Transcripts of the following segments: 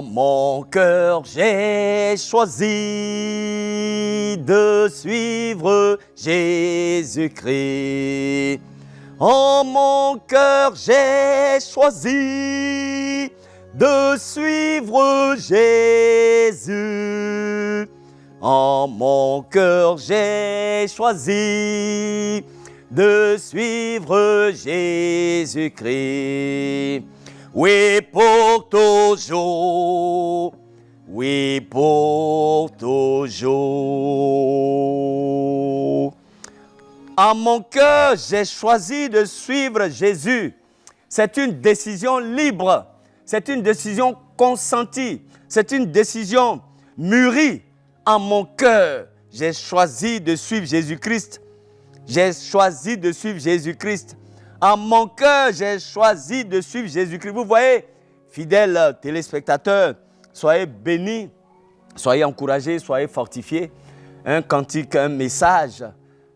En mon cœur, j'ai choisi de suivre Jésus-Christ. En mon cœur, j'ai choisi de suivre Jésus. En mon cœur, j'ai choisi de suivre Jésus-Christ. Oui, pour toujours. Oui, pour toujours. En mon cœur, j'ai choisi de suivre Jésus. C'est une décision libre. C'est une décision consentie. C'est une décision mûrie. En mon cœur, j'ai choisi de suivre Jésus-Christ. J'ai choisi de suivre Jésus-Christ. En mon cœur, j'ai choisi de suivre Jésus-Christ. Vous voyez, fidèles téléspectateurs, soyez bénis, soyez encouragés, soyez fortifiés. Un cantique, un message,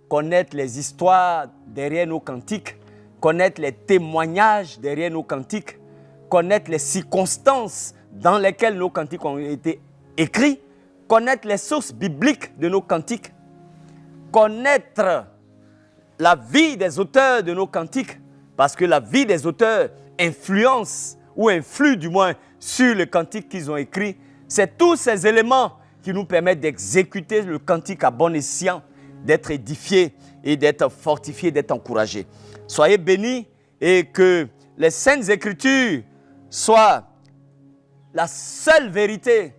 connaître les histoires derrière nos cantiques, connaître les témoignages derrière nos cantiques, connaître les circonstances dans lesquelles nos cantiques ont été écrits, connaître les sources bibliques de nos cantiques, connaître la vie des auteurs de nos cantiques, parce que la vie des auteurs influence ou influe du moins sur le cantique qu'ils ont écrit. C'est tous ces éléments qui nous permettent d'exécuter le cantique à bon escient, d'être édifiés et d'être fortifiés, d'être encouragés. Soyez bénis et que les Saintes Écritures soient la seule vérité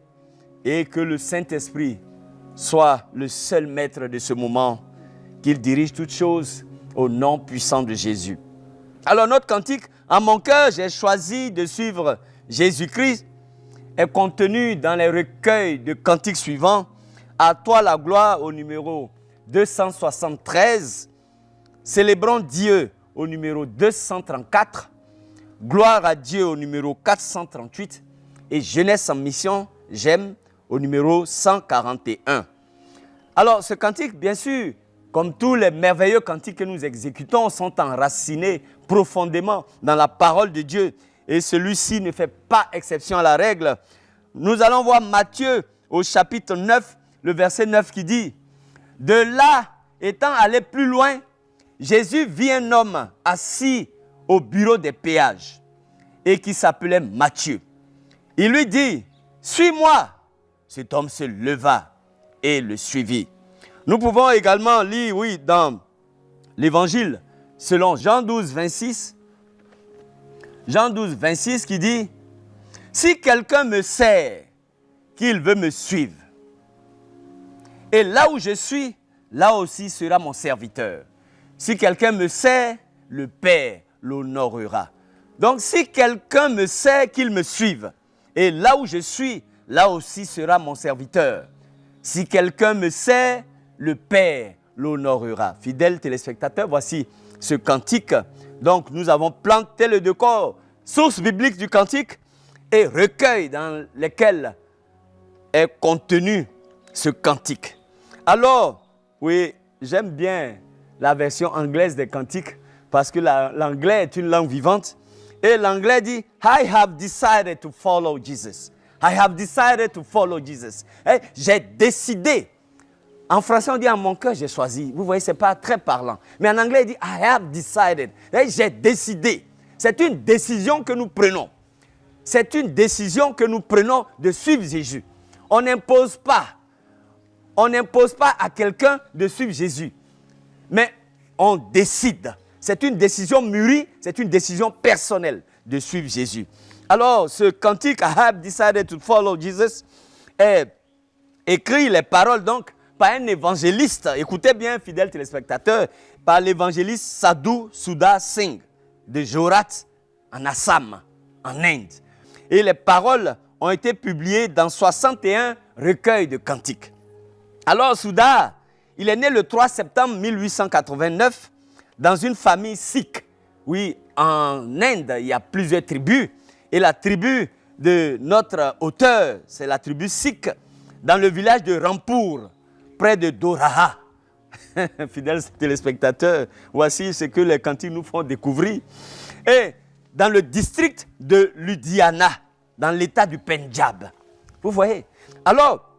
et que le Saint-Esprit soit le seul maître de ce moment, qu'il dirige toutes choses au nom puissant de Jésus. Alors notre cantique, en mon cœur, j'ai choisi de suivre Jésus-Christ, est contenu dans les recueils de cantiques suivants. À toi la gloire au numéro 273, Célébrons Dieu au numéro 234, Gloire à Dieu au numéro 438 et Jeunesse en mission, j'aime, au numéro 141. Alors ce cantique, bien sûr, comme tous les merveilleux cantiques que nous exécutons, sont enracinés profondément dans la parole de Dieu. Et celui-ci ne fait pas exception à la règle. Nous allons voir Matthieu au chapitre 9, le verset 9 qui dit « De là, étant allé plus loin, Jésus vit un homme assis au bureau des péages et qui s'appelait Matthieu. Il lui dit « Suis-moi » Cet homme se leva et le suivit. Nous pouvons également lire, oui, dans l'Évangile, selon Jean 12, 26. Jean 12, 26 qui dit « Si quelqu'un me sert, qu'il veut me suivre. Et là où je suis, là aussi sera mon serviteur. Si quelqu'un me sert, le Père l'honorera. » Donc, si quelqu'un me sert, qu'il me suive. Et là où je suis, là aussi sera mon serviteur. Si quelqu'un me sert, le Père l'honorera. Fidèles téléspectateurs, voici ce cantique. Donc, nous avons planté le décor, source biblique du cantique et recueil dans lesquels est contenu ce cantique. Alors, oui, j'aime bien la version anglaise des cantiques parce que l'anglais est une langue vivante. Et l'anglais dit, I have decided to follow Jesus. I have decided to follow Jesus. Hey, j'ai décidé. En français, on dit en mon cœur, j'ai choisi. Vous voyez, ce n'est pas très parlant. Mais en anglais, il dit I have decided. Hey, j'ai décidé. C'est une décision que nous prenons. C'est une décision que nous prenons de suivre Jésus. On n'impose pas. On n'impose pas à quelqu'un de suivre Jésus. Mais on décide. C'est une décision mûrie, c'est une décision personnelle de suivre Jésus. Alors, ce cantique, I have decided to follow Jesus, est écrit les paroles donc par un évangéliste. Écoutez bien, fidèles téléspectateurs, par l'évangéliste Sadhu Sudha Singh de Jorat en Assam, en Inde. Et les paroles ont été publiées dans 61 recueils de cantiques. Alors, Sudha, il est né le 3 septembre 1889 dans une famille sikh. Oui, en Inde, il y a plusieurs tribus. Et la tribu de notre auteur, c'est la tribu sikh, dans le village de Rampur, près de Doraha. Fidèles téléspectateurs, voici ce que les cantiques nous font découvrir. Et dans le district de Ludhiana, dans l'état du Pendjab. Vous voyez? Alors,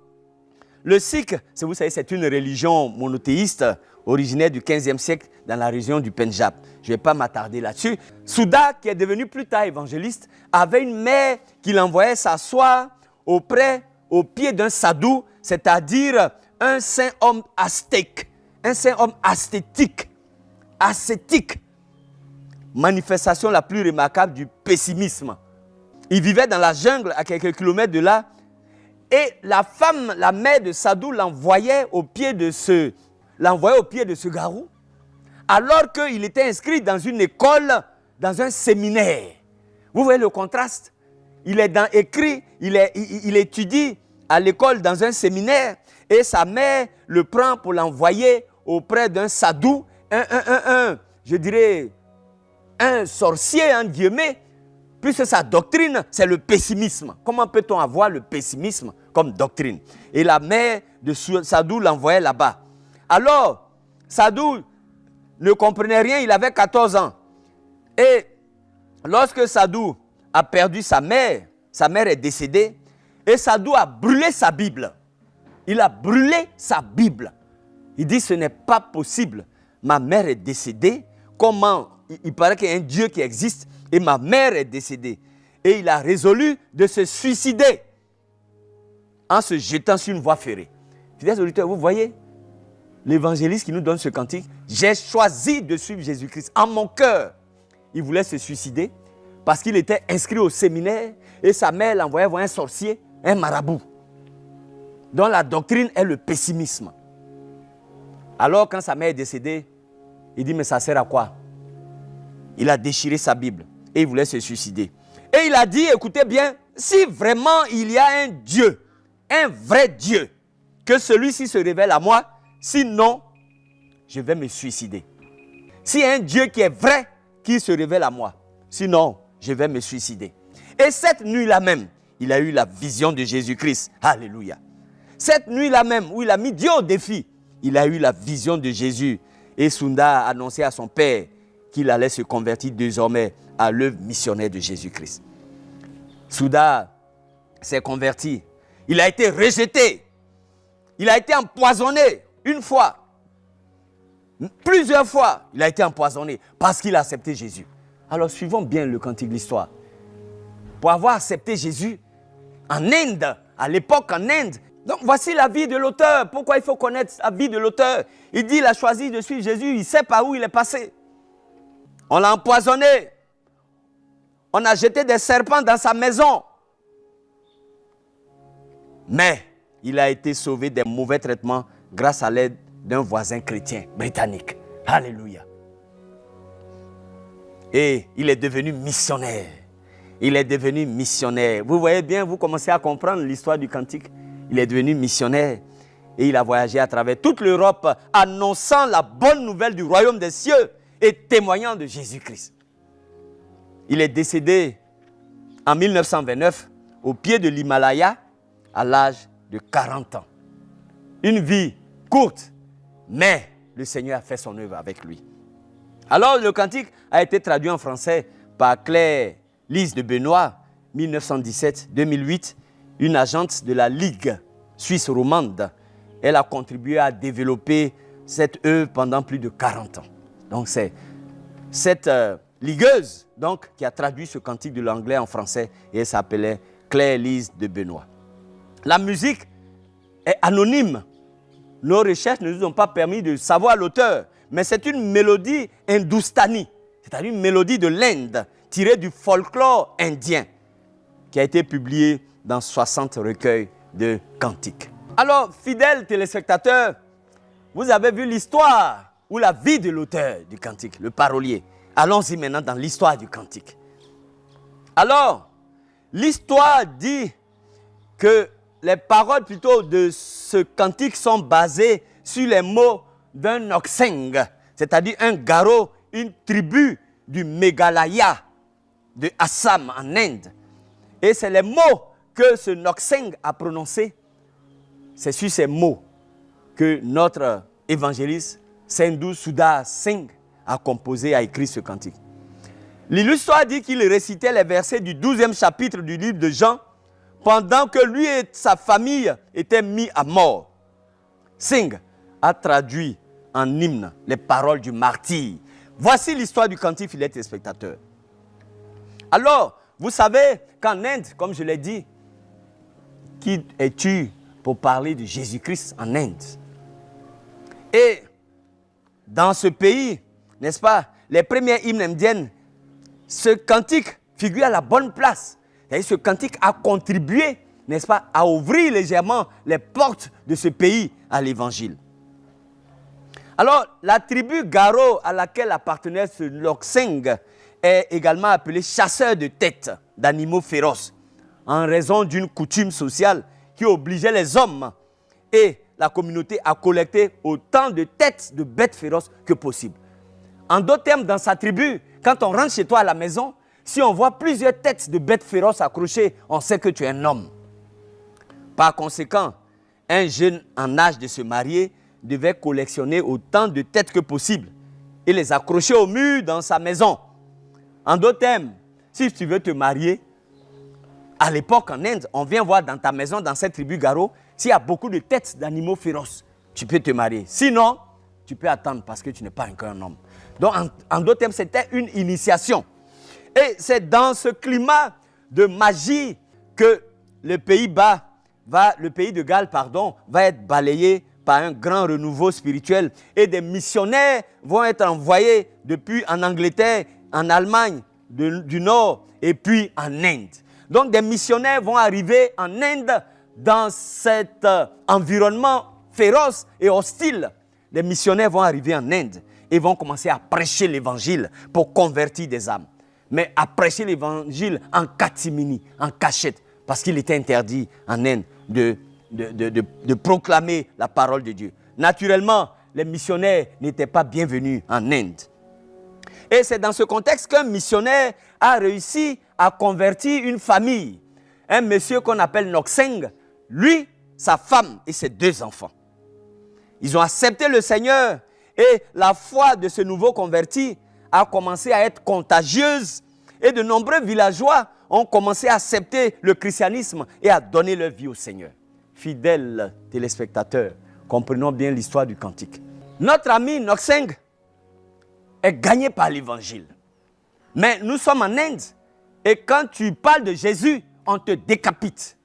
le sikh, vous savez, c'est une religion monothéiste originaire du 15e siècle dans la région du Pendjab. Je ne vais pas m'attarder là-dessus. Souda, qui est devenu plus tard évangéliste, avait une mère qui l'envoyait s'asseoir au pied d'un sadhu, c'est-à-dire un saint homme aztèque, un saint homme ascétique. Manifestation la plus remarquable du pessimisme. Il vivait dans la jungle à quelques kilomètres de là. Et la femme, la mère de Sadhu, l'envoyait au pied de ce garou, alors qu'il était inscrit dans une école, dans un séminaire. Vous voyez le contraste? Il étudie à l'école dans un séminaire, et sa mère le prend pour l'envoyer auprès d'un sadhu, je dirais, un sorcier, en guillemets, puisque sa doctrine, c'est le pessimisme. Comment peut-on avoir le pessimisme comme doctrine? Et la mère de Sadhu l'envoyait là-bas. Alors, Sadhu ne comprenait rien, il avait 14 ans. Et lorsque Sadhu a perdu sa mère est décédée, et Sadhu a brûlé sa Bible. Il a brûlé sa Bible. Il dit, ce n'est pas possible. Ma mère est décédée. Comment? Il paraît qu'il y a un Dieu qui existe. Et ma mère est décédée. Et il a résolu de se suicider en se jetant sur une voie ferrée. Fidèles auditeurs, vous voyez l'évangéliste qui nous donne ce cantique. J'ai choisi de suivre Jésus-Christ. En mon cœur, il voulait se suicider parce qu'il était inscrit au séminaire et sa mère l'envoyait voir un sorcier, un marabout, dont la doctrine est le pessimisme. Alors quand sa mère est décédée, il dit, mais ça sert à quoi? Il a déchiré sa Bible et il voulait se suicider. Et il a dit, écoutez bien, si vraiment il y a un Dieu, un vrai Dieu, que celui-ci se révèle à moi, sinon, je vais me suicider. S'il y a un Dieu qui est vrai, qui se révèle à moi, sinon, je vais me suicider. Et cette nuit-là même, il a eu la vision de Jésus-Christ. Alléluia. Cette nuit-là même, où il a mis Dieu au défi, il a eu la vision de Jésus. Et Sunda a annoncé à son père qu'il allait se convertir désormais à l'œuvre missionnaire de Jésus-Christ. Sunda s'est converti. Il a été rejeté. Il a été empoisonné une fois. Plusieurs fois, il a été empoisonné parce qu'il a accepté Jésus. Alors suivons bien le cantique de l'histoire. Pour avoir accepté Jésus, en Inde, à l'époque en Inde, donc voici la vie de l'auteur. Pourquoi il faut connaître la vie de l'auteur? Il dit, il a choisi de suivre Jésus, il sait par où il est passé. On l'a empoisonné. On a jeté des serpents dans sa maison. Mais il a été sauvé des mauvais traitements grâce à l'aide d'un voisin chrétien britannique. Alléluia. Et il est devenu missionnaire. Il est devenu missionnaire. Vous voyez bien, vous commencez à comprendre l'histoire du cantique. Il est devenu missionnaire et il a voyagé à travers toute l'Europe annonçant la bonne nouvelle du royaume des cieux et témoignant de Jésus-Christ. Il est décédé en 1929 au pied de l'Himalaya à l'âge de 40 ans. Une vie courte, mais le Seigneur a fait son œuvre avec lui. Alors le cantique a été traduit en français par Claire Lise de Benoît, 1917-2008, une agente de la Ligue suisse romande. Elle a contribué à développer cette œuvre pendant plus de 40 ans. Donc c'est cette ligueuse donc, qui a traduit ce cantique de l'anglais en français et elle s'appelait Claire Lise de Benoît. La musique est anonyme. Nos recherches ne nous ont pas permis de savoir l'auteur, mais c'est une mélodie hindoustanie, c'est-à-dire une mélodie de l'Inde, tirée du folklore indien, qui a été publiée dans 60 recueils de cantiques. Alors, fidèles téléspectateurs, vous avez vu l'histoire ou la vie de l'auteur du cantique, le parolier. Allons-y maintenant dans l'histoire du cantique. Alors, l'histoire dit que les paroles plutôt de ce cantique sont basées sur les mots d'un Nokseng, c'est-à-dire un Garo, une tribu du Meghalaya, de Assam en Inde. Et c'est les mots que ce Nokseng a prononcés. C'est sur ces mots que notre évangéliste Sendhu Sudha Singh a composé, a écrit ce cantique. L'histoire dit qu'il récitait les versets du 12e chapitre du livre de Jean pendant que lui et sa famille étaient mis à mort. Singh a traduit en hymne les paroles du martyr. Voici l'histoire du cantique, fidèles téléspectateurs. Alors, vous savez qu'en Inde, comme je l'ai dit, qui es-tu pour parler de Jésus-Christ en Inde? Et dans ce pays, n'est-ce pas, les premiers hymnes indiennes, ce cantique figure à la bonne place. Et ce cantique a contribué, n'est-ce pas, à ouvrir légèrement les portes de ce pays à l'évangile. Alors, la tribu Garo à laquelle appartenait ce Lhokseng est également appelée chasseur de têtes d'animaux féroces, en raison d'une coutume sociale qui obligeait les hommes et la communauté à collecter autant de têtes de bêtes féroces que possible. En d'autres termes, dans sa tribu, quand on rentre chez toi à la maison, si on voit plusieurs têtes de bêtes féroces accrochées, on sait que tu es un homme. Par conséquent, un jeune en âge de se marier devait collectionner autant de têtes que possible et les accrocher au mur dans sa maison. En d'autres termes, si tu veux te marier, à l'époque en Inde, on vient voir dans ta maison, dans cette tribu Garo, s'il y a beaucoup de têtes d'animaux féroces, tu peux te marier. Sinon, tu peux attendre parce que tu n'es pas encore un homme. Donc, en d'autres termes, c'était une initiation. Et c'est dans ce climat de magie que le pays de Galles, va être balayé par un grand renouveau spirituel. Et des missionnaires vont être envoyés depuis en Angleterre, en Allemagne du Nord et puis en Inde. Donc des missionnaires vont arriver en Inde dans cet environnement féroce et hostile. Des missionnaires vont arriver en Inde et vont commencer à prêcher l'évangile pour convertir des âmes. Mais à prêcher l'évangile en catimini, en cachette, parce qu'il était interdit en Inde de proclamer la parole de Dieu. Naturellement, les missionnaires n'étaient pas bienvenus en Inde. Et c'est dans ce contexte qu'un missionnaire a réussi à convertir une famille. Un monsieur qu'on appelle Lhokseng, lui, sa femme et ses 2 enfants. Ils ont accepté le Seigneur et la foi de ce nouveau converti a commencé à être contagieuse et de nombreux villageois ont commencé à accepter le christianisme et à donner leur vie au Seigneur. Fidèles téléspectateurs, comprenons bien l'histoire du cantique. Notre ami Lhokseng est gagné par l'évangile. Mais nous sommes en Inde et quand tu parles de Jésus, on te décapite.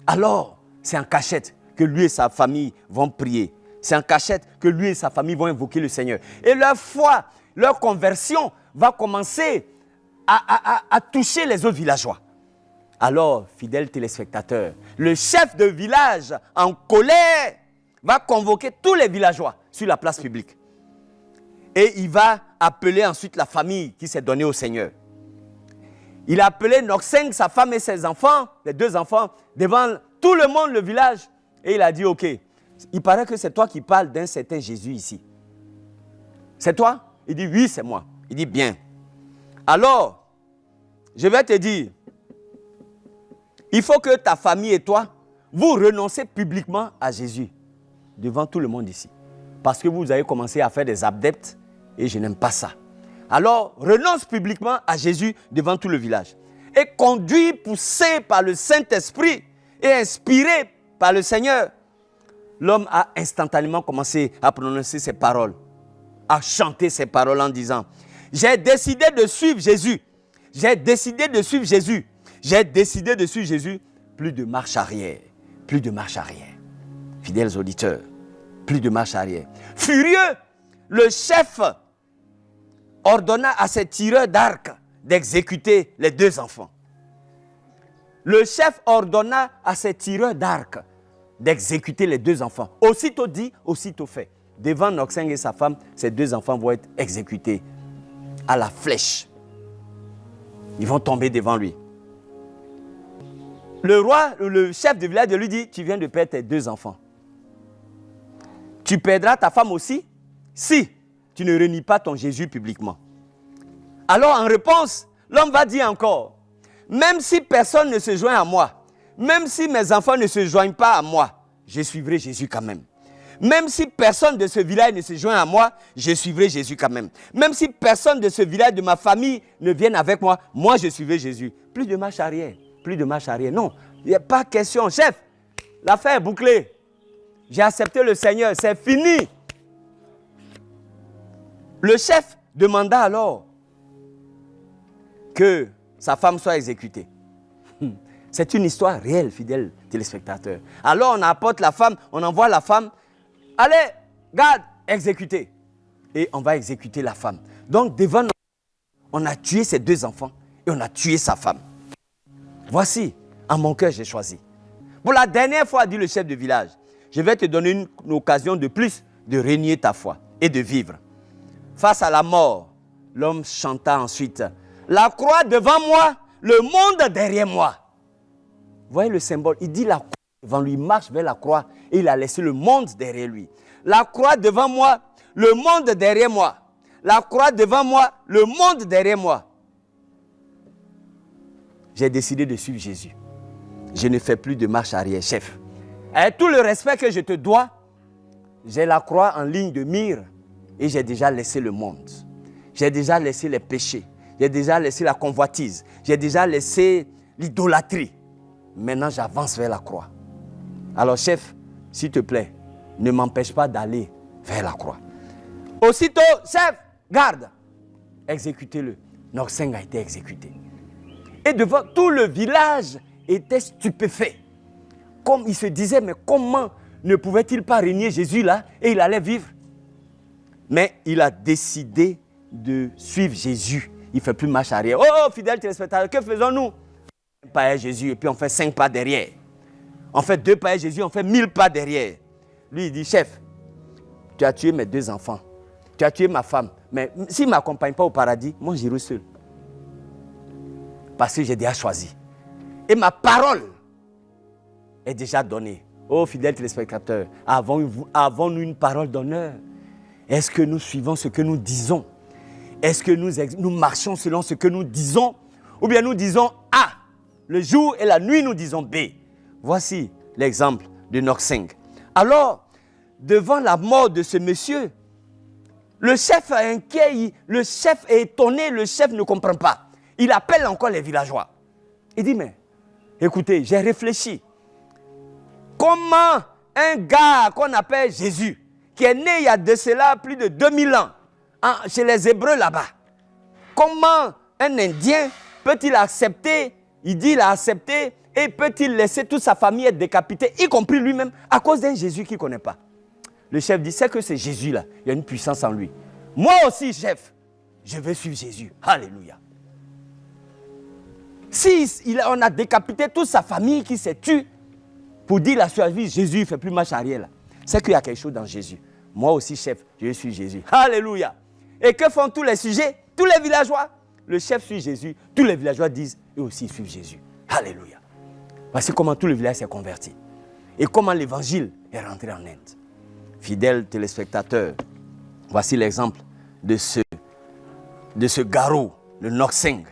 Alors, c'est en cachette que lui et sa famille vont prier. C'est en cachette que lui et sa famille vont invoquer le Seigneur. Et leur foi, leur conversion va commencer à toucher les autres villageois. Alors, fidèles téléspectateurs, le chef de village, en colère, va convoquer tous les villageois sur la place publique. Et il va appeler ensuite la famille qui s'est donnée au Seigneur. Il a appelé Lhokseng, sa femme et ses enfants, les 2 enfants, devant tout le monde, le village. Et il a dit, ok, il paraît que c'est toi qui parles d'un certain Jésus ici. C'est toi? Il dit, oui, c'est moi. Il dit, bien. Alors, je vais te dire, il faut que ta famille et toi, vous renoncez publiquement à Jésus devant tout le monde ici. Parce que vous avez commencé à faire des adeptes et je n'aime pas ça. Alors, renonce publiquement à Jésus devant tout le village. Et conduit, poussé par le Saint-Esprit et inspiré par le Seigneur, l'homme a instantanément commencé à prononcer ces paroles, à chanter ces paroles en disant, j'ai décidé de suivre Jésus. J'ai décidé de suivre Jésus. J'ai décidé de suivre Jésus. Plus de marche arrière. Plus de marche arrière. Fidèles auditeurs, plus de marche arrière. Furieux, le chef ordonna à ses tireurs d'arc d'exécuter les 2 enfants. Le chef ordonna à ses tireurs d'arc d'exécuter les 2 enfants. Aussitôt dit, aussitôt fait. Devant Lhokseng et sa femme, ces 2 enfants vont être exécutés à la flèche. Ils vont tomber devant lui. Le roi, le chef de village lui dit, tu viens de perdre tes 2 enfants. Tu perdras ta femme aussi si tu ne renies pas ton Jésus publiquement. Alors en réponse, l'homme va dire encore, même si personne ne se joint à moi, même si mes enfants ne se joignent pas à moi, je suivrai Jésus quand même. Même si personne de ce village ne se joint à moi, je suivrai Jésus quand même. Même si personne de ce village, de ma famille, ne vienne avec moi, moi je suivrai Jésus. Plus de marche arrière, plus de marche arrière. Non, il n'y a pas question. Chef, l'affaire est bouclée. J'ai accepté le Seigneur, c'est fini. Le chef demanda alors que sa femme soit exécutée. C'est une histoire réelle, fidèles téléspectateurs. Alors on apporte la femme, on envoie la femme. Allez, garde, exécuter. Et on va exécuter la femme. Donc devant nous, on a tué ses 2 enfants et on a tué sa femme. Voici, en mon cœur, j'ai choisi. Pour la dernière fois, dit le chef de village, je vais te donner une occasion de plus de régner ta foi et de vivre. Face à la mort, l'homme chanta ensuite, la croix devant moi, le monde derrière moi. Vous voyez le symbole, il dit la croix devant lui, il marche vers la croix et il a laissé le monde derrière lui. La croix devant moi, le monde derrière moi. La croix devant moi, le monde derrière moi. J'ai décidé de suivre Jésus. Je ne fais plus de marche arrière, chef. Avec tout le respect que je te dois, j'ai la croix en ligne de mire et j'ai déjà laissé le monde. J'ai déjà laissé les péchés. J'ai déjà laissé la convoitise. J'ai déjà laissé l'idolâtrie. Maintenant, j'avance vers la croix. Alors, chef, s'il te plaît, ne m'empêche pas d'aller vers la croix. Aussitôt, chef, garde, exécutez-le. Norseng a été exécuté. Et devant tout le village était stupéfait. Comme il se disait, mais comment ne pouvait-il pas régner Jésus là et il allait vivre? Mais il a décidé de suivre Jésus. Il ne fait plus marche arrière. Oh, fidèles téléspectateurs, que faisons-nous? Un pas à Jésus et puis on fait 5 pas derrière. On fait 2 pas à Jésus, on fait 1000 pas derrière. Lui, il dit, chef, tu as tué mes 2 enfants. Tu as tué ma femme. Mais s'il ne m'accompagne pas au paradis, moi j'irai seul. Parce que j'ai déjà choisi. Et ma parole est déjà donnée. Oh, fidèles téléspectateurs, avons-nous une parole d'honneur? Est-ce que nous suivons ce que nous disons? Est-ce que nous marchons selon ce que nous disons? Ou bien nous disons A, le jour et la nuit nous disons B. Voici l'exemple de Norseng. Alors, devant la mort de ce monsieur, le chef est inquiet, le chef est étonné, le chef ne comprend pas. Il appelle encore les villageois. Il dit, mais écoutez, j'ai réfléchi. Comment un gars qu'on appelle Jésus, qui est né il y a de cela plus de 2000 ans, chez les Hébreux là-bas, comment un Indien peut-il accepter, il dit il a accepté, et peut-il laisser toute sa famille être décapitée, y compris lui-même, à cause d'un Jésus qu'il ne connaît pas? Le chef dit, c'est que c'est Jésus-là, il y a une puissance en lui. Moi aussi, chef, je vais suivre Jésus. Alléluia. Si on a décapité toute sa famille qui s'est tue, pour dire la survie, Jésus ne fait plus marche arrière là. C'est qu'il y a quelque chose dans Jésus. Moi aussi, chef, je suis Jésus. Alléluia. Et que font tous les sujets? Tous les villageois? Le chef suit Jésus. Tous les villageois disent, eux aussi ils suivent Jésus. Alléluia. Voici comment tout le village s'est converti. Et comment l'évangile est rentré en Inde. Fidèles téléspectateurs, voici l'exemple de ce garou, le Norseng.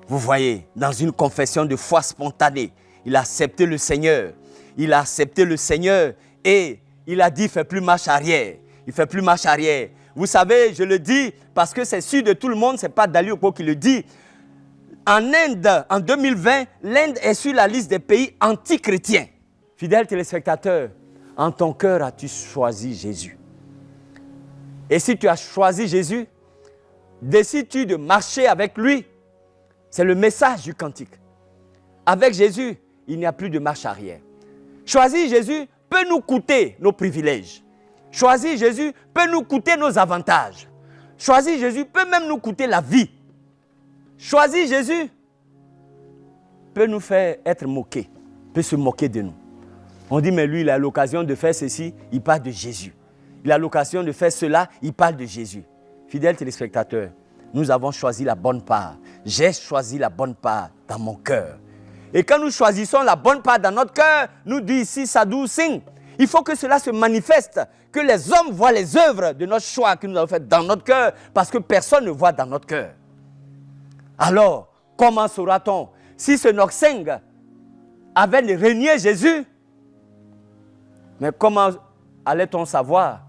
Vous voyez, dans une confession de foi spontanée, il a accepté le Seigneur. Il a accepté le Seigneur et il a dit, il ne fait plus marche arrière. Il ne fait plus marche arrière. Vous savez, je le dis parce que c'est sûr de tout le monde, ce n'est pas Dali Opo qui le dit. En Inde, en 2020, l'Inde est sur la liste des pays anti-chrétiens. Fidèles téléspectateurs, en ton cœur as-tu choisi Jésus? Et si tu as choisi Jésus, décides-tu de marcher avec lui? C'est le message du cantique. Avec Jésus, il n'y a plus de marche arrière. Choisir Jésus peut nous coûter nos privilèges. Choisir Jésus peut nous coûter nos avantages. Choisir Jésus peut même nous coûter la vie. Choisir Jésus peut nous faire être moqués, peut se moquer de nous. On dit, mais lui, il a l'occasion de faire ceci, il parle de Jésus. Il a l'occasion de faire cela, il parle de Jésus. Fidèles téléspectateurs, nous avons choisi la bonne part. J'ai choisi la bonne part dans mon cœur. Et quand nous choisissons la bonne part dans notre cœur, nous dit ici Sadhu Singh, il faut que cela se manifeste, que les hommes voient les œuvres de notre choix que nous avons fait dans notre cœur, parce que personne ne voit dans notre cœur. Alors, comment saura-t-on si ce Norseng avait régné Jésus? Mais comment allait-on savoir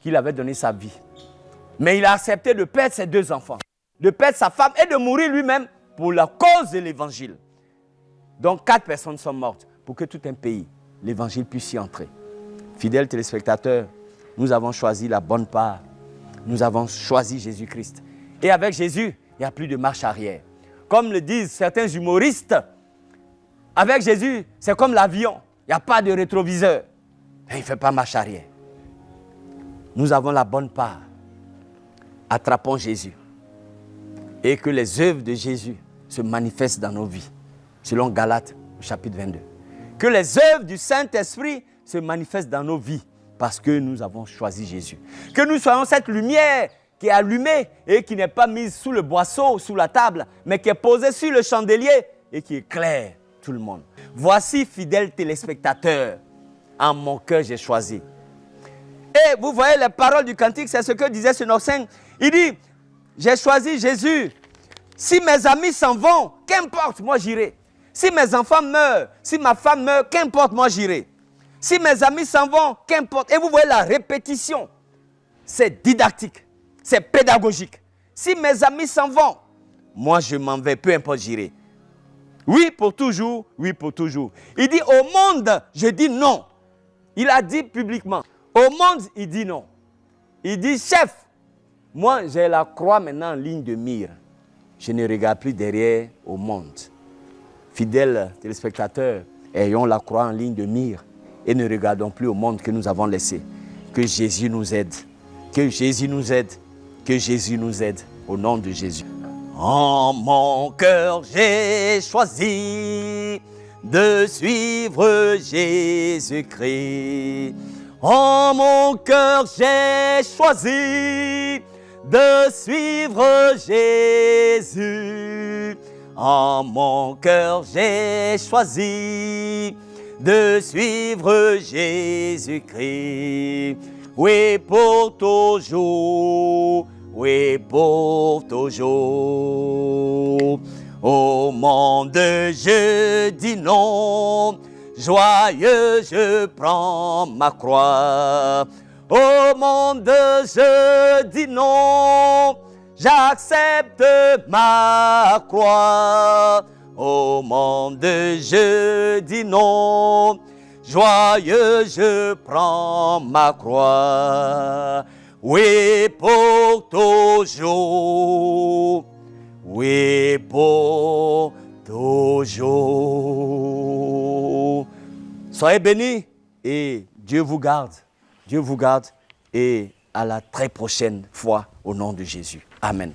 qu'il avait donné sa vie? Mais il a accepté de perdre ses 2 enfants, de perdre sa femme et de mourir lui-même pour la cause de l'évangile. Donc 4 personnes sont mortes pour que tout un pays, l'évangile puisse y entrer. Fidèles téléspectateurs, nous avons choisi la bonne part. Nous avons choisi Jésus-Christ. Et avec Jésus, il n'y a plus de marche arrière. Comme le disent certains humoristes, avec Jésus, c'est comme l'avion. Il n'y a pas de rétroviseur. Et il ne fait pas marche arrière. Nous avons la bonne part. Attrapons Jésus. Et que les œuvres de Jésus se manifestent dans nos vies. Selon Galates, chapitre 22. Que les œuvres du Saint-Esprit se manifestent dans nos vies. Parce que nous avons choisi Jésus. Que nous soyons cette lumière qui est allumée et qui n'est pas mise sous le boisseau, sous la table, mais qui est posée sur le chandelier et qui éclaire tout le monde. Voici, fidèles téléspectateurs, en mon cœur j'ai choisi. Et vous voyez les paroles du cantique, c'est ce que disait ce Nocin. Il dit, j'ai choisi Jésus. Si mes amis s'en vont, qu'importe, moi j'irai. Si mes enfants meurent, si ma femme meurt, qu'importe, moi j'irai. Si mes amis s'en vont, qu'importe. Et vous voyez la répétition. C'est didactique. C'est pédagogique. Si mes amis s'en vont, moi je m'en vais, peu importe, j'irai. Oui pour toujours, oui pour toujours. Il dit au monde, je dis non. Il a dit publiquement. Au monde, il dit non. Il dit, chef, moi j'ai la croix maintenant en ligne de mire. Je ne regarde plus derrière au monde. Fidèles téléspectateurs, ayons la croix en ligne de mire. Et ne regardons plus au monde que nous avons laissé. Que Jésus nous aide. Que Jésus nous aide. Que Jésus nous aide. Au nom de Jésus. En mon cœur, j'ai choisi de suivre Jésus-Christ. En mon cœur, j'ai choisi de suivre Jésus. En mon cœur, j'ai choisi de suivre Jésus-Christ. Oui, pour toujours. Oui, pour toujours. Au monde, je dis non. Joyeux, je prends ma croix. Au monde, je dis non. J'accepte ma croix. Au monde, je dis non. Joyeux, je prends ma croix. Oui, pour toujours. Oui, pour toujours. Soyez bénis et Dieu vous garde. Dieu vous garde et à la très prochaine fois au nom de Jésus. Amen.